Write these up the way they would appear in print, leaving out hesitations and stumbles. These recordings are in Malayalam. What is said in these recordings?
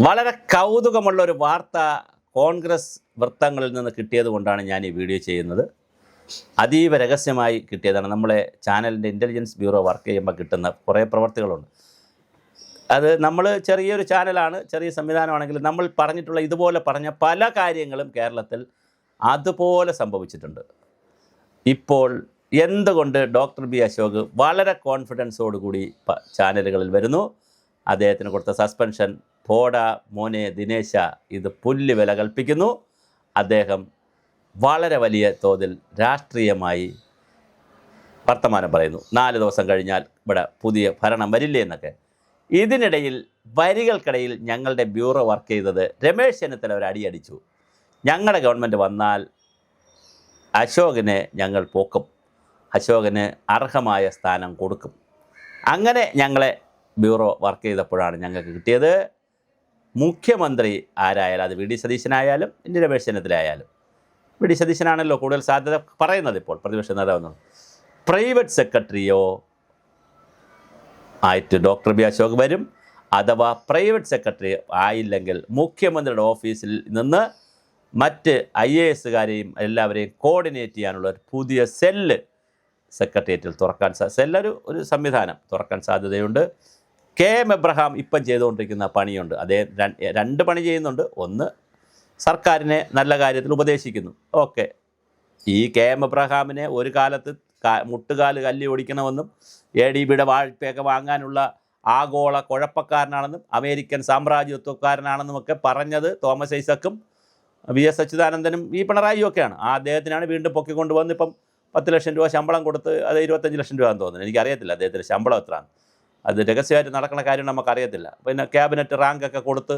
വളരെ കൗതുകമുള്ള ഒരു വാർത്ത കോൺഗ്രസ് വൃത്തങ്ങളിൽ നിന്ന് കിട്ടിയത് കൊണ്ടാണ് ഞാൻ ഈ വീഡിയോ ചെയ്യുന്നത്. അതീവ രഹസ്യമായി കിട്ടിയതാണ്. നമ്മളെ ചാനലിൻ്റെ ഇൻ്റലിജൻസ് ബ്യൂറോ വർക്ക് ചെയ്യുമ്പോൾ കിട്ടുന്ന കുറേ പ്രവർത്തികളുണ്ട്. അത് നമ്മൾ ചെറിയൊരു ചാനലാണ്, ചെറിയ സംവിധാനമാണെങ്കിലും നമ്മൾ പറഞ്ഞിട്ടുള്ള ഇതുപോലെ പറഞ്ഞ പല കാര്യങ്ങളും കേരളത്തിൽ അതുപോലെ സംഭവിച്ചിട്ടുണ്ട്. ഇപ്പോൾ എന്തുകൊണ്ട് ഡോക്ടർ ബി അശോക് വളരെ കോൺഫിഡൻസോടുകൂടി ചാനലുകളിൽ വരുന്നു? അദ്ദേഹത്തിന് കൊടുത്ത സസ്പെൻഷൻ പോടാ മോനെ ദിനേശ ഇത് പുല്ല് വില കൽപ്പിക്കുന്നു. അദ്ദേഹം വളരെ വലിയ തോതിൽ രാഷ്ട്രീയമായി വർത്തമാനം പറയുന്നു. 4 ദിവസം കഴിഞ്ഞാൽ ഇവിടെ പുതിയ ഭരണം വരില്ലേ എന്നൊക്കെ. ഇതിനിടയിൽ വരികൾക്കിടയിൽ ഞങ്ങളുടെ ബ്യൂറോ വർക്ക് ചെയ്തത് രമേശ് ചെന്നിത്തല ഒരു അടിയടിച്ചു. ഞങ്ങളുടെ ഗവൺമെൻറ് വന്നാൽ അശോകിനെ ഞങ്ങൾ പോക്കും, അശോകന് അർഹമായ സ്ഥാനം കൊടുക്കും. അങ്ങനെ ഞങ്ങളെ ബ്യൂറോ വർക്ക് ചെയ്തപ്പോഴാണ് ഞങ്ങൾക്ക് കിട്ടിയത് മുഖ്യമന്ത്രി ആരായാലും, അത് വി ഡി സതീശനായാലും ഇനി രമേശ് ചെന്നിത്തലയായാലും, വി ഡി സതീശനാണല്ലോ കൂടുതൽ സാധ്യത പറയുന്നത് ഇപ്പോൾ പ്രതിപക്ഷ നേതാവെന്നത്, പ്രൈവറ്റ് സെക്രട്ടറിയോ ആയിട്ട് ഡോക്ടർ ബി അശോക് വരും. അഥവാ പ്രൈവറ്റ് സെക്രട്ടറി ആയില്ലെങ്കിൽ മുഖ്യമന്ത്രിയുടെ ഓഫീസിൽ നിന്ന് മറ്റ് IAS എല്ലാവരെയും കോർഡിനേറ്റ് ചെയ്യാനുള്ള ഒരു പുതിയ സെല്ല് സെക്രട്ടേറിയറ്റിൽ തുറക്കാൻ ഒരു സംവിധാനം തുറക്കാൻ സാധ്യതയുണ്ട്. KM എബ്രഹാം ഇപ്പം ചെയ്തുകൊണ്ടിരിക്കുന്ന പണിയുണ്ട്. അദ്ദേഹം 2 പണി ചെയ്യുന്നുണ്ട്. ഒന്ന്, സർക്കാരിനെ നല്ല കാര്യത്തിൽ ഉപദേശിക്കുന്നു. ഓക്കെ, ഈ KM എബ്രഹാമിനെ ഒരു കാലത്ത് മുട്ടുകാല് കല്ലി ഓടിക്കണമെന്നും ADBയുടെ വായ്പയൊക്കെ വാങ്ങാനുള്ള ആഗോള കുഴപ്പക്കാരനാണെന്നും അമേരിക്കൻ സാമ്രാജ്യത്വക്കാരനാണെന്നുമൊക്കെ പറഞ്ഞത് തോമസ് ഐസക്കും VS അച്യുതാനന്ദനും ഈ പിണറായിയും ഒക്കെയാണ്. അദ്ദേഹത്തിനാണ് വീണ്ടും പൊക്കിക്കൊണ്ടുവന്ന് ഇപ്പം 10 ലക്ഷം രൂപ ശമ്പളം കൊടുത്ത്, അത് 25 ലക്ഷം രൂപ എന്ന് തോന്നുന്നു, എനിക്കറിയത്തില്ല അദ്ദേഹത്തിൻ്റെ ശമ്പളം എത്രയാണ്, അത് രഹസ്യമായിട്ട് നടക്കുന്ന കാര്യം നമുക്കറിയത്തില്ല. പിന്നെ ക്യാബിനറ്റ് റാങ്കൊക്കെ കൊടുത്ത്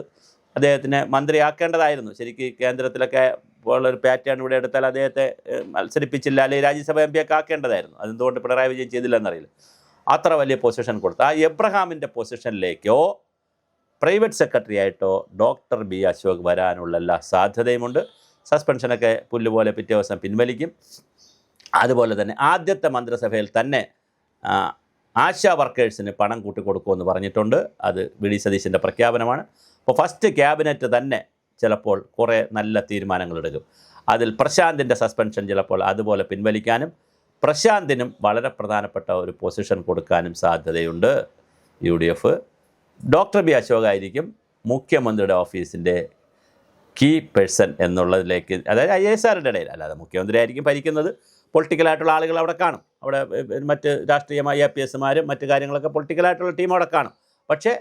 അദ്ദേഹത്തിനെ മന്ത്രിയാക്കേണ്ടതായിരുന്നു. ശരിക്കും കേന്ദ്രത്തിലൊക്കെ ഉള്ളൊരു പാറ്റേൺ ഇവിടെ എടുത്താൽ അദ്ദേഹത്തെ മത്സരിപ്പിച്ചില്ല, അല്ലെങ്കിൽ രാജ്യസഭ MP ഒക്കെ ആക്കേണ്ടതായിരുന്നു. അതെന്തുകൊണ്ട് പിണറായി വിജയൻ ചെയ്തില്ലെന്നറിയില്ല. അത്ര വലിയ പൊസിഷൻ കൊടുത്ത് ആ എബ്രഹാമിൻ്റെ പൊസിഷനിലേക്കോ പ്രൈവറ്റ് സെക്രട്ടറി ആയിട്ടോ ഡോക്ടർ ബി അശോക് വരാനുള്ള എല്ലാ സാധ്യതയുമുണ്ട്. സസ്പെൻഷനൊക്കെ പുല്ലുപോലെ പിറ്റേ ദിവസം പിൻവലിക്കും. അതുപോലെ തന്നെ ആദ്യത്തെ മന്ത്രിസഭയിൽ തന്നെ ആശാ വർക്കേഴ്സിന് പണം കൂട്ടിക്കൊടുക്കുമെന്ന് പറഞ്ഞിട്ടുണ്ട്. അത് വി ഡി സതീശൻ്റെ പ്രഖ്യാപനമാണ്. അപ്പോൾ ഫസ്റ്റ് ക്യാബിനറ്റ് തന്നെ ചിലപ്പോൾ കുറേ നല്ല തീരുമാനങ്ങളെടുക്കും. അതിൽ പ്രശാന്തിൻ്റെ സസ്പെൻഷൻ ചിലപ്പോൾ അതുപോലെ പിൻവലിക്കാനും പ്രശാന്തിനും വളരെ പ്രധാനപ്പെട്ട ഒരു പൊസിഷൻ കൊടുക്കാനും സാധ്യതയുണ്ട് UDF. ഡോക്ടർ ബി അശോക് ആയിരിക്കും മുഖ്യമന്ത്രിയുടെ ഓഫീസിൻ്റെ കീ പേഴ്സൺ എന്നുള്ളതിലേക്ക്, അതായത് IASകാരുടെ ഇടയിൽ, അല്ലാതെ മുഖ്യമന്ത്രി ആയിരിക്കും ഭരിക്കുന്നത്. പൊളിറ്റിക്കലായിട്ടുള്ള ആളുകൾ അവിടെ കാണും. അവിടെ മറ്റ് രാഷ്ട്രീയമായ APSമാരും മറ്റു കാര്യങ്ങളൊക്കെ പൊളിറ്റിക്കലായിട്ടുള്ള ടീം അവിടെ കാണും. പക്ഷേ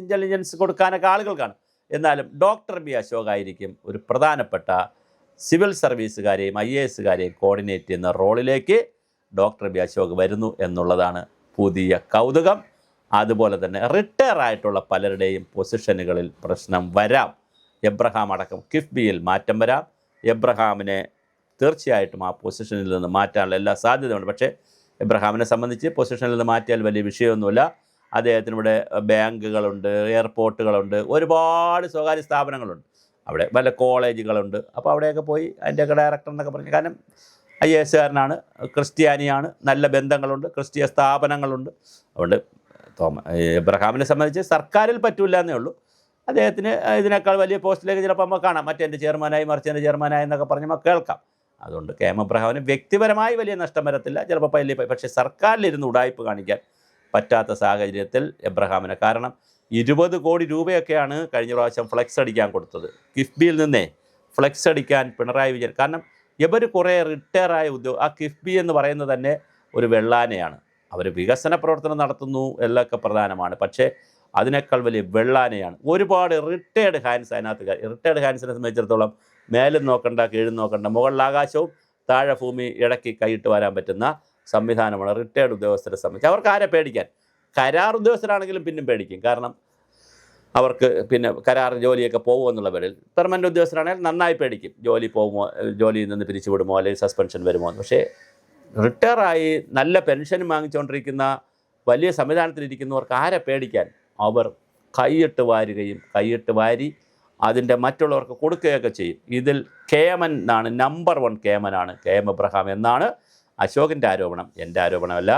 ഇൻ്റലിജൻസ് കൊടുക്കാനൊക്കെ ആളുകൾ കാണും. എന്നാലും ഡോക്ടർ ബി അശോക് ആയിരിക്കും ഒരു പ്രധാനപ്പെട്ട സിവിൽ സർവീസുകാരെയും IASകാരെയും കോർഡിനേറ്റ് ചെയ്യുന്ന റോളിലേക്ക് ഡോക്ടർ ബി അശോക് വരുന്നു എന്നുള്ളതാണ് പുതിയ കൗതുകം. അതുപോലെ തന്നെ റിട്ടയർ ആയിട്ടുള്ള പലരുടെയും പൊസിഷനുകളിൽ പ്രശ്നം വരാം. എബ്രഹാം അടക്കം കിഫ്ബിയിൽ മാറ്റം വരാം. എബ്രഹാമിനെ തീർച്ചയായിട്ടും ആ പൊസിഷനിൽ നിന്ന് മാറ്റാനുള്ള എല്ലാ സാധ്യതയുണ്ട്. പക്ഷേ എബ്രഹാമിനെ സംബന്ധിച്ച് പൊസിഷനിൽ നിന്ന് മാറ്റിയാൽ വലിയ വിഷയമൊന്നുമില്ല. അദ്ദേഹത്തിനിവിടെ ബാങ്കുകളുണ്ട്, എയർപോർട്ടുകളുണ്ട്, ഒരുപാട് സ്വകാര്യ സ്ഥാപനങ്ങളുണ്ട്, അവിടെ പല കോളേജുകളുണ്ട്. അപ്പോൾ അവിടെയൊക്കെ പോയി അതിൻ്റെയൊക്കെ ഡയറക്ടർ എന്നൊക്കെ പറഞ്ഞു. കാരണം IASകാരനാണ്, ക്രിസ്ത്യാനിയാണ്, നല്ല ബന്ധങ്ങളുണ്ട്, ക്രിസ്തീയ സ്ഥാപനങ്ങളുണ്ട്. അതുകൊണ്ട് എബ്രഹാമിനെ സംബന്ധിച്ച് സർക്കാരിൽ പറ്റില്ല എന്നേ ഉള്ളൂ. അദ്ദേഹത്തിന് ഇതിനേക്കാൾ വലിയ പോസ്റ്റിലേക്ക് ചിലപ്പോൾ നമ്മൾ കാണാം. മറ്റേൻ്റെ ചെയർമാനായി, മറിച്ചതിൻ്റെ ചെയർമാനായി എന്നൊക്കെ പറഞ്ഞ് നമുക്ക് കേൾക്കാം. അതുകൊണ്ട് KM എബ്രഹാമിന് വ്യക്തിപരമായി വലിയ നഷ്ടം വരത്തില്ല. ചിലപ്പോൾ പക്ഷേ സർക്കാരിലിരുന്ന് ഉടായ്പ കാണിക്കാൻ പറ്റാത്ത സാഹചര്യത്തിൽ എബ്രഹാമിനെ, കാരണം 20 കോടി രൂപയൊക്കെയാണ് കഴിഞ്ഞ പ്രാവശ്യം ഫ്ലെക്സ് അടിക്കാൻ കൊടുത്തത്. കിഫ്ബിയിൽ നിന്നേ ഫ്ലെക്സ് അടിക്കാൻ പിണറായി വിജയൻ, കാരണം ഇവർ കുറേ റിട്ടയറായ ആ കിഫ്ബി എന്ന് പറയുന്നത് തന്നെ ഒരു വെള്ളാനയാണ്. അവർ വികസന പ്രവർത്തനം നടത്തുന്നു എന്നൊക്കെ പ്രധാനമാണ്, പക്ഷേ അതിനേക്കാൾ വലിയ വെള്ളാനയാണ്. ഒരുപാട് റിട്ടയർഡ് ഹാൻഡ്സ് അതിനകത്ത്. റിട്ടയർഡ് ഹാൻഡ്സിനെ സംബന്ധിച്ചിടത്തോളം മേലും നോക്കണ്ട, കീഴും നോക്കണ്ട, മുകളിൽ ആകാശവും താഴെ ഭൂമി ഇടയ്ക്ക് കൈയിട്ട് വരാൻ പറ്റുന്ന സംവിധാനമാണ് റിട്ടയർഡ് ഉദ്യോഗസ്ഥരെ സംബന്ധിച്ച്. അവർക്ക് ആരെ പേടിക്കാൻ? കരാർ ഉദ്യോഗസ്ഥരാണെങ്കിലും പിന്നും പേടിക്കും. കാരണം അവർക്ക് പിന്നെ കരാർ ജോലിയൊക്കെ പോകുമെന്നുള്ള പേരിൽ. പെർമനൻ്റ് ഉദ്യോഗസ്ഥരാണെങ്കിൽ നന്നായി പേടിക്കും, ജോലി പോകുമോ, ജോലിയിൽ നിന്ന് പിരിച്ചുവിടുമോ, അല്ലെങ്കിൽ സസ്പെൻഷൻ വരുമോ എന്ന്. പക്ഷേ റിട്ടയറായി നല്ല പെൻഷനും വാങ്ങിച്ചുകൊണ്ടിരിക്കുന്ന വലിയ സംവിധാനത്തിലിരിക്കുന്നവർക്ക് ആരെ പേടിക്കാൻ? അവർ കൈയിട്ട് വാരി അതിൻ്റെ മറ്റുള്ളവർക്ക് കൊടുക്കുകയൊക്കെ ചെയ്യും. ഇതിൽ കേമൻ എന്നാണ്, നമ്പർ 1 കേമനാണ് KM എബ്രഹാം എന്നാണ് അശോകിൻ്റെ ആരോപണം. എൻ്റെ ആരോപണമല്ല.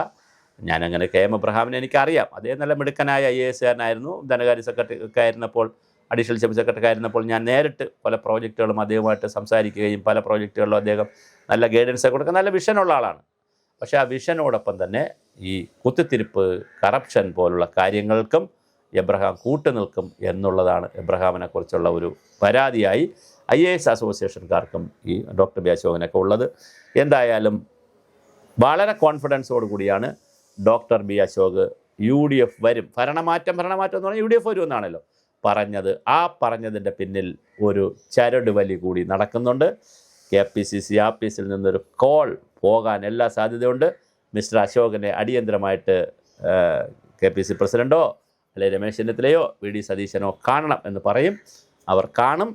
ഞാനങ്ങനെ KM എബ്രഹാമിനെ എനിക്കറിയാം. അദ്ദേഹം നല്ല മിടുക്കനായ IASകാരനായിരുന്നു. ധനകാര്യ സെക്രട്ടറി ഒക്കെ ആയിരുന്നപ്പോൾ അഡീഷണൽ ചീഫ് സെക്രട്ടറി ആയിരുന്നപ്പോൾ ഞാൻ നേരിട്ട് പല പ്രോജക്റ്റുകളും അദ്ദേഹമായിട്ട് സംസാരിക്കുകയും പല പ്രോജക്റ്റുകളിലും അദ്ദേഹം നല്ല ഗൈഡൻസ് കൊടുക്കുക, നല്ല വിഷനുള്ള ആളാണ്. പക്ഷേ ആ വിഷനോടൊപ്പം തന്നെ ഈ കുത്തിത്തിരിപ്പ്, കറപ്ഷൻ പോലുള്ള കാര്യങ്ങൾക്കും എബ്രഹാം കൂട്ടുനിൽക്കും എന്നുള്ളതാണ് എബ്രഹാമിനെക്കുറിച്ചുള്ള ഒരു പരാതിയായി IAS അസോസിയേഷൻകാർക്കും ഈ ഡോക്ടർ ബി അശോകനൊക്കെ ഉള്ളത്. എന്തായാലും വളരെ കോൺഫിഡൻസോട് കൂടിയാണ് ഡോക്ടർ ബി അശോക് UDF വരും, ഭരണമാറ്റം എന്ന് പറഞ്ഞാൽ UDF വരുമെന്നാണല്ലോ പറഞ്ഞത്. ആ പറഞ്ഞതിൻ്റെ പിന്നിൽ ഒരു ചരട് വലി കൂടി നടക്കുന്നുണ്ട്. KPCC ആഫീസിൽ നിന്നൊരു കോൾ പോകാൻ എല്ലാ സാധ്യതയുണ്ട്. മിസ്റ്റർ അശോകനെ അടിയന്തരമായിട്ട് KPCC പ്രസിഡൻറ്റോ അല്ലെങ്കിൽ രമേശ് ചെന്നിത്തലയോ VD സതീശനോ കാണണം എന്ന് പറയും. അവർ കാണും.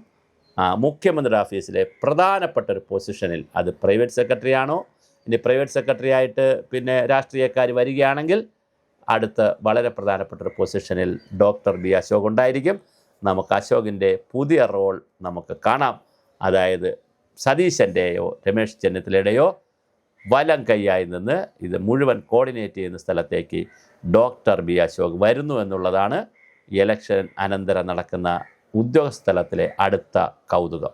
മുഖ്യമന്ത്രിയുടെ ഓഫീസിലെ പ്രധാനപ്പെട്ട ഒരു പൊസിഷനിൽ, അത് പ്രൈവറ്റ് സെക്രട്ടറി ആണോ, ഇനി പ്രൈവറ്റ് സെക്രട്ടറി ആയിട്ട് പിന്നെ രാഷ്ട്രീയക്കാർ വരികയാണെങ്കിൽ അടുത്ത വളരെ പ്രധാനപ്പെട്ട ഒരു പൊസിഷനിൽ ഡോക്ടർ ബി അശോക് ഉണ്ടായിരിക്കും. നമുക്ക് അശോകിൻ്റെ പുതിയ റോൾ നമുക്ക് കാണാം. അതായത് സതീശൻ്റെയോ രമേശ് ചെന്നിത്തലയുടെയോ വലം കൈയായി നിന്ന് ഇത് മുഴുവൻ കോർഡിനേറ്റ് ചെയ്യുന്ന സ്ഥലത്തേക്ക് ഡോക്ടർ ബി അശോക് വരുന്നു എന്നുള്ളതാണ് ഇലക്ഷൻ അനന്തരം നടക്കുന്ന ഉദ്യോഗസ്ഥലത്തിലെ അടുത്ത കൗതുകം.